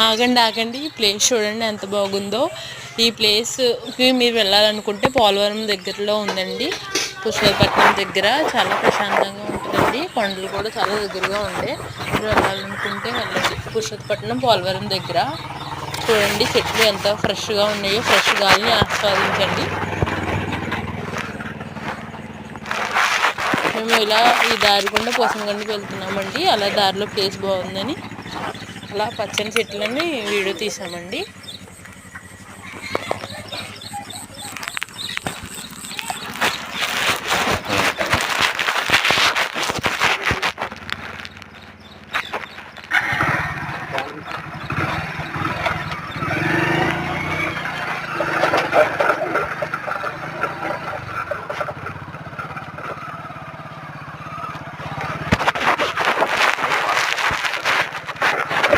ఆగండి ఆగండి, ఈ ప్లేస్ చూడండి ఎంత బాగుందో. ఈ ప్లేస్కి మీరు వెళ్ళాలనుకుంటే పోలవరం దగ్గరలో ఉందండి. పుష్కరపట్నం దగ్గర చాలా ప్రశాంతంగా ఉంటుందండి. కొండలు కూడా చాలా దగ్గరగా ఉండే. మీరు వెళ్ళాలనుకుంటే వెళ్ళండి. పుష్కరపట్నం పోలవరం దగ్గర చూడండి, చెట్లు ఎంత ఫ్రెష్గా ఉన్నాయో. ఫ్రెష్ గాలిని ఆస్వాదించండి. మేము ఇలా ఈ దారి గుండా పోసంగండికి వెళ్తున్నామండి. అలా దారిలో ప్లేస్ బాగుందని అలా పచ్చని చెట్లని వీడియో తీసామండి.